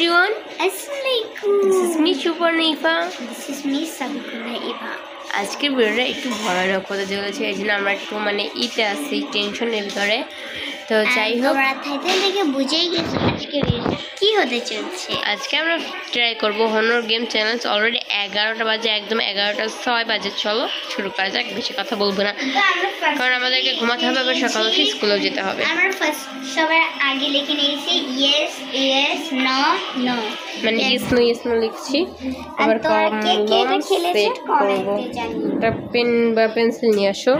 everyone. Assalamualaikum. This is me Shubhanaifa. This is me Sabikuna. আজকের ভিডিওটা একটু ভয়ানক হতে চলেছে, এই জন্য আমরা একটু ইতে আছি টেনশনের ভিতরে। তো যাই হোক, টাইটেল দেখে বুঝেই গেছি আজকে ভিডিওটা কি হতে চলছে। আজকে আমরা ট্রাই করব হনর গেম চ্যালেঞ্জ। অলরেডি 11টা বাজে, একদম 11:06 বাজে। চলো শুরু করা যাক, বেশি কথা বলবো না, কারণ আমাদেরকে ঘুমাতে হবে, আবার সকালে উঠে স্কুলেও যেতে হবে। আমরা ফার্স্ট সবার আগে লিখে নিয়েছি ইয়েস ইয়েস নো নো, মানে ইয়েস নো লিখছি। আবার কলম সেট করব। একটা পেন বা পেন্সিল নিয়ে আসো।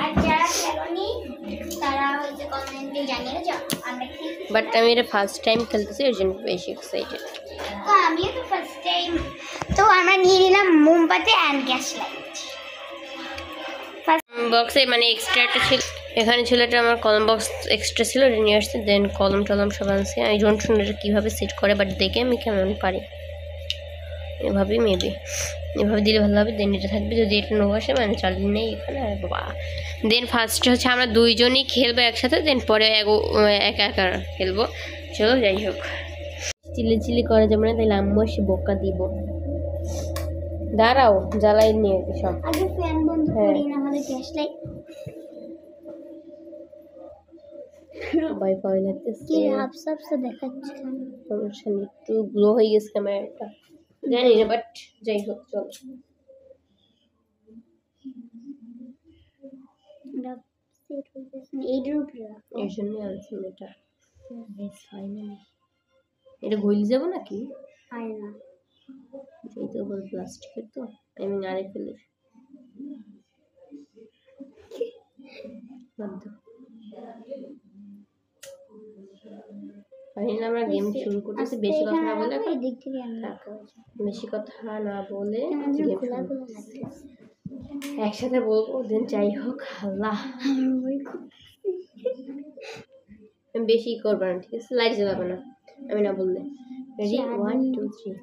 বাট আমি এটা ফার্স্ট টাইম খেলতেছি, ওই জন্য বেশি এক্সাইটেড। তো আমিও তো ফার্স্ট টাইম। তো আমরা নিয়ে নিলাম মোমবাতি অ্যান্ড গ্যাস লাইট। বক্সে মানে এক্সট্রাটা ছিল, এখানে ছিল এটা আমার কলম বক্স এক্সট্রা ছিল, এটা নিয়ে আসছে। দেন কলম টলম সব আনছে। আমি ডোন্ট নো এটা কীভাবে সেট করে, বাট দেখে আমি কেমন পারি এভাবেই মেবি এভাবে দিলে ভালো হবে। দেন এটা থাকবে, যদি এটা নো আসে মানে চালিয়ে নেই এখানে। আর বাবা, দেন ফার্স্টে হচ্ছে আমরা দুইজনই খেলবো একসাথে, দেন পরে একা একা খেলবো। চলো যাই হোক, চিলি করা যাবে না, তাইলে আম্মু এসে বোকা দিব। দাঁড়াও, জ্বালাই নিয়ে সব আগে ফ্যান বন্ধ করি না, আমাদের গ্যাস লাইট ভয় ভয় লাগতেছে। কি হাফসাফসে দেখাচ্ছে, সমস্যা নেই, একটু গ্লো হয়ে গেছে ক্যামেরাটা, জানি না, বাট যাই হোক চল। এর জন্য আনছি এটা। ফাইনালি এটা গলি যাবো নাকি? হয় না, যেহেতু আবার প্লাস্টিকের, তো আই মিন আরে ফেলে ফাইনালি আমরা গেম শুরু করতেছি। বেশি কথা না বলে, বেশি কথা না বলে একসাথে বলবো। দেন যাই হোক, আল্লাহ বেশি করবো না, ঠিক আছে? লাইট জ্বালাবে না আমি না বললে। Ready, 1 2 3।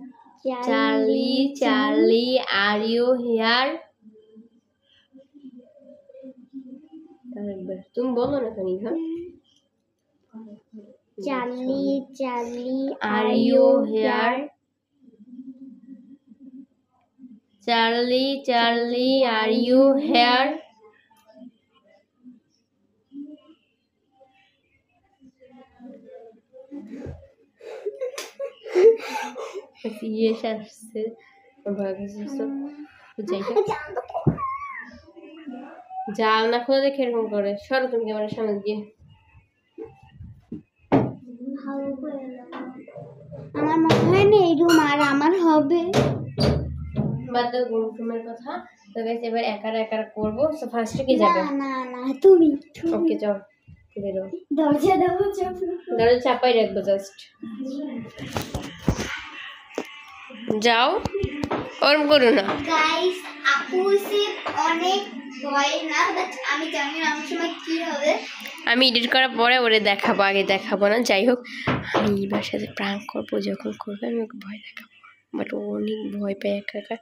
Charlie Charlie are you here? আরেকবার তুমি বলো না কেন? Charlie Charlie are you here? Charlie Charlie are you here? আসছে, জাল না খুলে দেখে এরকম করে। সরো তুমি ক্যামেরার সামনে গিয়ে। আমার মনে হয় না এই রুম আর আমার হবে। বাদ দাও রুমের কথা। তো গাইস, এবার একা একা করবো। সো ফার্স্টে কি যাবে? না না তুমি। ওকে চল, বেরো। দরজা দাও, দরজা চাপাই রাখবো জাস্ট। যাও, ওরম করো না গাইস। আপু সে অনেক ভয় না, বাট আমি জানি না আমার সময় কি হবে। আমি এডিট করার পরে ওরে দেখাবো, আগে দেখাবো না। যাই হোক, আমি এবার সাথে প্রাঙ্ক করবো, যখন করবে আমি ওকে ভয় দেখাবো। বাট ও অনেক ভয় পায় একা একা।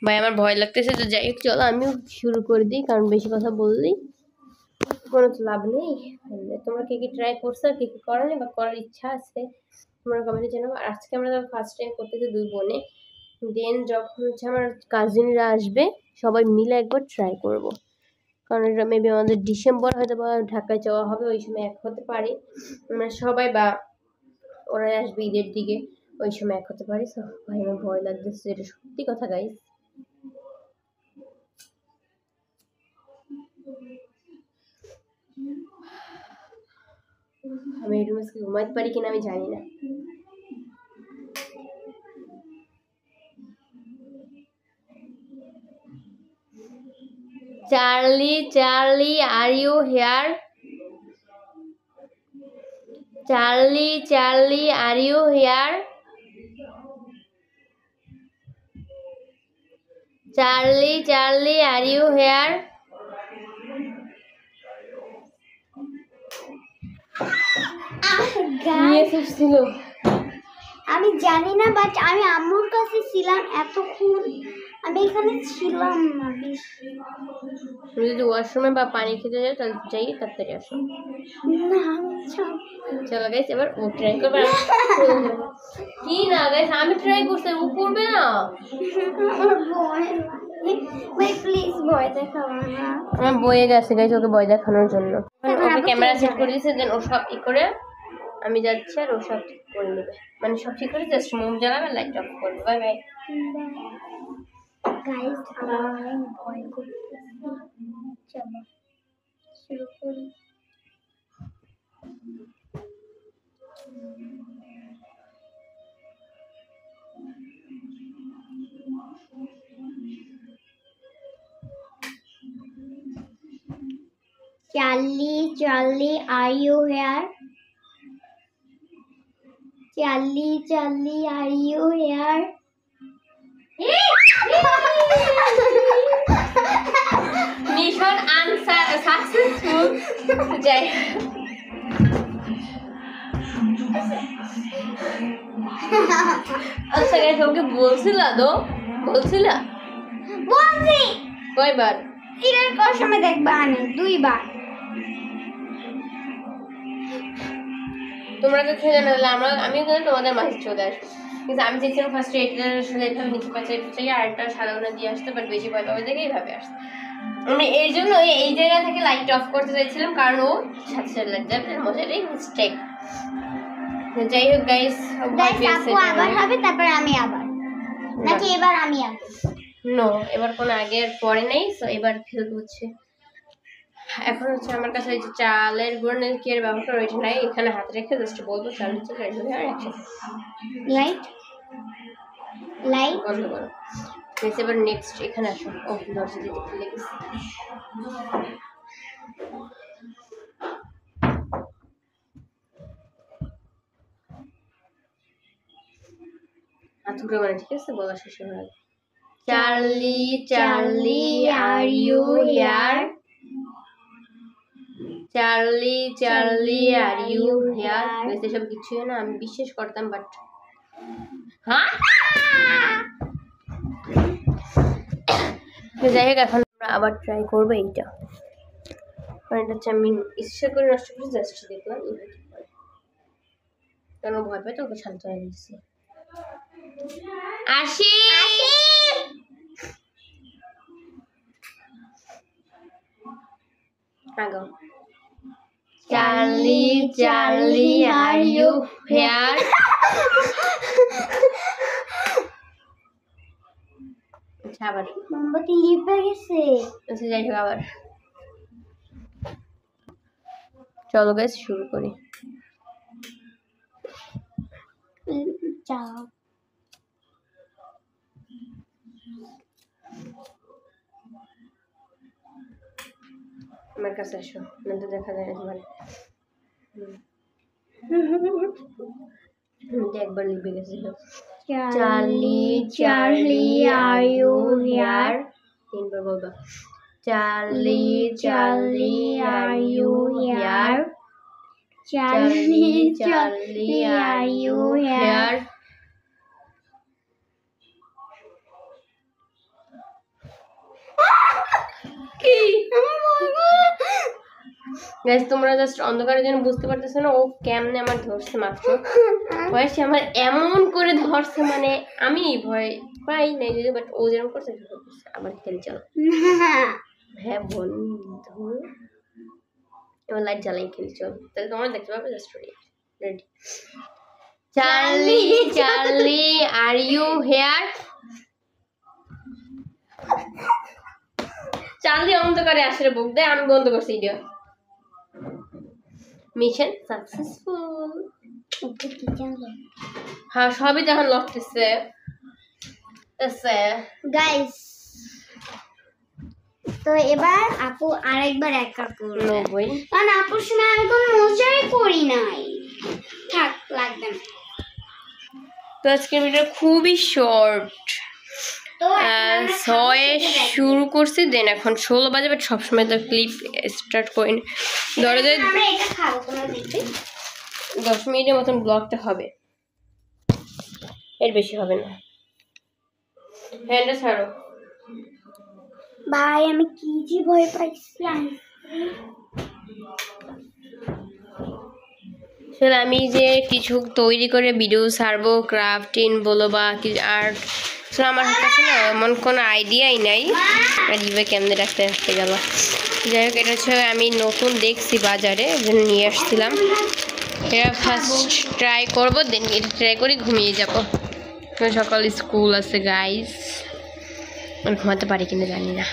ভাই আমার ভয় লাগতেছে। তো যাই হোক, চলো আমিও শুরু করে দিই, কারণ বেশি কথা বললেই কোনো তো লাভ নেই। তোমরা কে কি ট্রাই করছো, কে কি করা নেই বা করার ইচ্ছা আছে, তোমরা কমেন্টে জানাবো। আর আজকে আমরা ফার্স্ট টাইম করতেছি দুই বোনে। দেন যখন হচ্ছে আমার কাজিনরা আসবে, সবাই মিলে একবার ট্রাই করব। কারণ এটা মেবি আমাদের ডিসেম্বর হয়তো বা ঢাকায় যাওয়া হবে, ওই সময় এক হতে পারি আমরা সবাই, বা ওরা আসবে ঈদের দিকে, ওই সময় এক হতে পারি। সো ভাই আমার ভয় লাগতেছে, এটা সত্যি কথা গাইস। আমি এই রুমে ঘুমাইতে পারি কিনা আমি জানি না। Charlie Charlie are you here? Charlie Charlie are you here? Charlie Charlie are you here? আমি জানি না, বাট আমি আম্মুর কাছে ছিলাম এতক্ষণ, আমি এখানে ছিলাম না বেশি। তুমি যদি ওয়াশরুমে বা পানি খেতে যাও তাহলে যাই তাড়াতাড়ি আসো। না আমি চলো গাইস এবার ও ট্রাই করবে। কি না গাইস আমি ট্রাই করছি, ও করবে না। আমার ভয় ভাই প্লিজ ভয় দেখাও না। আমার বয়ে গেছে গাইস ওকে ভয় দেখানোর জন্য। ওকে ক্যামেরা সেট করে দিয়েছে, দেন ও সব ই করে আমি যাচ্ছি আর ও সব ঠিক করে নেবে, মানে সব ঠিক করে জাস্ট মোম জ্বালাবে, লাইট অফ করবে। বাই বাই গাইস আমার ভয় করতেছে। চলো শুরু করি। Charlie, are you here? Charlie, are you here? Mission successful. যাই আচ্ছা গাইস ওকে বলছিলা তো, বলছিলা বলছি কয়বার? এটার কত সময় দেখবা? আমি 2 বার। তোমরা তো খেয়ে জানো, আমিও কিন্তু তোমাদের মাঝে চলে আসবো, কিন্তু আমি চেয়েছিলাম ফার্স্টে এটার সাথে এইভাবে নিচে পাশে চাই আর একটা সাদাগুলো দিয়ে আসতে, বাট বেশি ভয় পাবে দেখে এইভাবে আসতে। আমি এই জন্য এই জায়গা থেকে লাইট অফ করতে চাইছিলাম, কারণ ও সাথে সাথে লাইট যাবে, মজাটাই মিস্টেক। যাই হোক গাইস আপু আবার হবে, তারপর আমি আবার, নাকি এবার আমি আবার? নো, এবার কোনো আগে আর পরে নেই, সো এবার খেলতে হচ্ছে। এখন হচ্ছে আমার কাছে ওই যে চালের গুঁড়ো কি এর ব্যবহার ওইটা নাই, এখানে হাতে রেখে জাস্ট বলবো চালের চাল রেডি হয়ে আর একসাথে লাইট বন্ধ করো। এবার নেক্সট এখানে আসো। ও দরজা দিতে খুলে গেছে। হাত ঘুরে মানে ঠিক আছে, বলা শেষ হয়ে গেল। Charlie, are you here? Charlie, are you here? এসব কিছুই না, আমি বিশ্বাস করতাম, বাট হ্যাঁ যাই হোক এখন আমরা আবার ট্রাই করবো এইটা, কারণ এটা হচ্ছে আমি ইচ্ছা করে নষ্ট করে জাস্ট দেখলাম কেন ভয় পাই তো ওকে শান্ত হয়ে দিচ্ছি। আসি আগো। Charlie, are you here? আচ্ছা আবার মোমবাতি লিপে গেছে। আচ্ছা যাই হোক আবার চলো গাইস শুরু করি। যাও আমার কাছে আসো, না তো দেখা যায় না তোমার। একবার লিপে গেছে। Charlie, are you here? 3 বার বলবা। Charlie, are you here? Charlie, are you here? কি গাইস তোমরা জাস্ট অন্ধকারের জন্য বুঝতে পারতেছো না ও কেমনে আমার ধরছে মাত্র। বয়সে আমার এমন করে ধরছে, মানে আমি ভয় পাই নাই যদি, বাট ও যেরকম করছে আবার খেলে চলো। হ্যাঁ বন্ধু এবার লাইট জ্বালাই খেলি চল, তাহলে তোমরা দেখতে পাবে just ready. Charlie, are you here? Charlie অন্ধকারে আসে রে বুক দেয়, আমি বন্ধ করছি ভিডিও। Mission successful. হ্যাঁ সবই যখন লড়তেছে গাইস, তো এবার আপু আরেকবার একা করবে, কারণ আপুর সময় আমি কোনো মজাই করি নাই। থাক লাগবে না। তো আজকের ভিডিও খুবই শর্ট, তো 6 শুরু করছি, দেন এখন 16 বাজে, বাট সবসময় তো ক্লিপ স্টার্ট করি না। ধরো যে আমরা এটা খাবো, তোমরা দেখবে 10 মিনিটের মতন ব্লগটা হবে। এর বেশি হবে না। হ্যান্ডটা ছাড়ো ভাই, আমি কি যে ভয় পাইছি। আসলে আমি যে কিছু তৈরি করে ভিডিও ছাড়বো, ক্রাফটিং বলো বা আর্ট, আসলে আমার কাছে না এমন কোনো আইডিয়াই নাই। আর ইভে কেমনে রাখতে আসতে গেল। যাই হোক, এটা হচ্ছে আমি নতুন দেখছি বাজারে, জন্য নিয়ে আসছিলাম। এটা ফার্স্ট ট্রাই করবো, দেন এটা ট্রাই করে ঘুমিয়ে যাবো। সকাল স্কুল আছে গাইস, আমি ঘুমাতে পারি কিনা জানি না।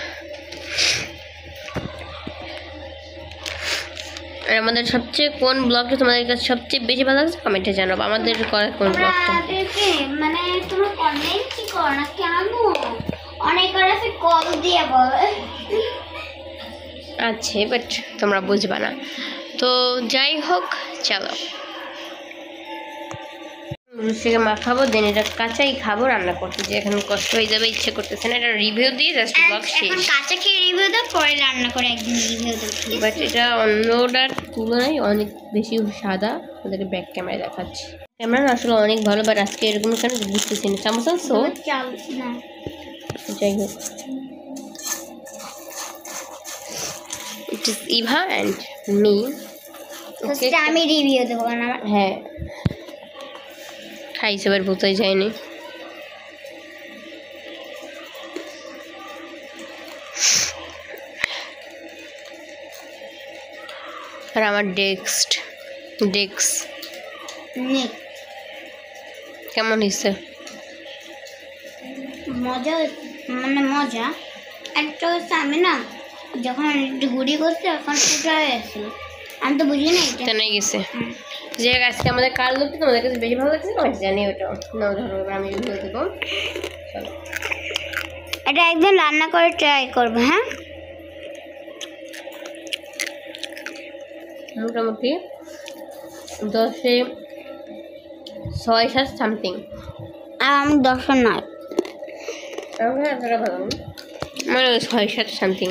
আর আমাদের সবচেয়ে কোন ব্লগটা তোমাদের কাছে সবচেয়ে বেশি ভালো লাগছে কমেন্টে জানাবো। আমাদের করা কোন ব্লগটা মানে তোমরা কমেন্ট কি করো না কেন? অনেক আছে কল দিয়ে বলে আছে, বাট তোমরা বুঝবা না। তো যাই হোক, চলো রুচিকে মাখাবো, দেন এটা কাঁচাই খাবো। রান্না করতে যে এখন কষ্ট হয়ে যাবে, ইচ্ছে করতেছে না। এটা রিভিউ দিয়ে জাস্ট ব্লগ শেষ। কাঁচা খেয়ে রিভিউ দাও, পরে রান্না করে একদিন রিভিউ দাও। বাট এটা অন্যটার তুলনায় অনেক বেশি সাদা। ওদেরকে ব্যাক ক্যামেরায় দেখাচ্ছি। ক্যামেরা আসলে অনেক ভালো, বাট আজকে এরকম কেন বুঝতেছি না। চামচ আনছো? না, যাই হোক, it is Eva and me. আমি রিভিউ দেবো না। হ্যাঁ, খাইছে এবার বোঝাই যায়নি। আর আমার ডেস্ক কেমন হয়েছে? মজা, মানে মজা একটা হচ্ছে। আমি না যখন একটু গুড়ি করছি এখন ফুটা হয়ে গেছিল, আমি তো বুঝি না এটা জানাই গেছে। যে আজকে আমাদের কার লোকটা তোমাদের কাছে বেশি ভালো লাগছে আমি জানি। ওটা না ধরো আমি রিভিউ দেবো। চলো, এটা একদিন রান্না করে ট্রাই করবো। হ্যাঁ, মোটামুটি 10-এ 6-7 সামথিং। আর আমি 10 নয়, ভালো মানে 6-7 সামথিং।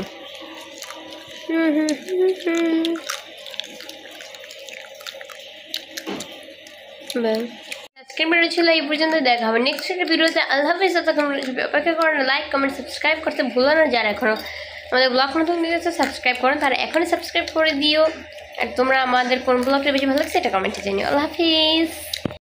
আজকের ভিডিও ছিল এই পর্যন্ত। দেখা হবে নেক্সট একটা ভিডিওতে। আল্লাহ হাফিজ। ততক্ষণ অপেক্ষা করেন, লাইক কমেন্ট সাবস্ক্রাইব করতে ভুলো না। যারা এখনও আমাদের ব্লগ নতুন দিয়েছে সাবস্ক্রাইব করেন, তারা এখনই সাবস্ক্রাইব করে দিও। আর তোমরা আমাদের কোন ব্লগটা বেশি ভালো লাগছে এটা কমেন্টে জানিও। আল্লাহ হাফিজ।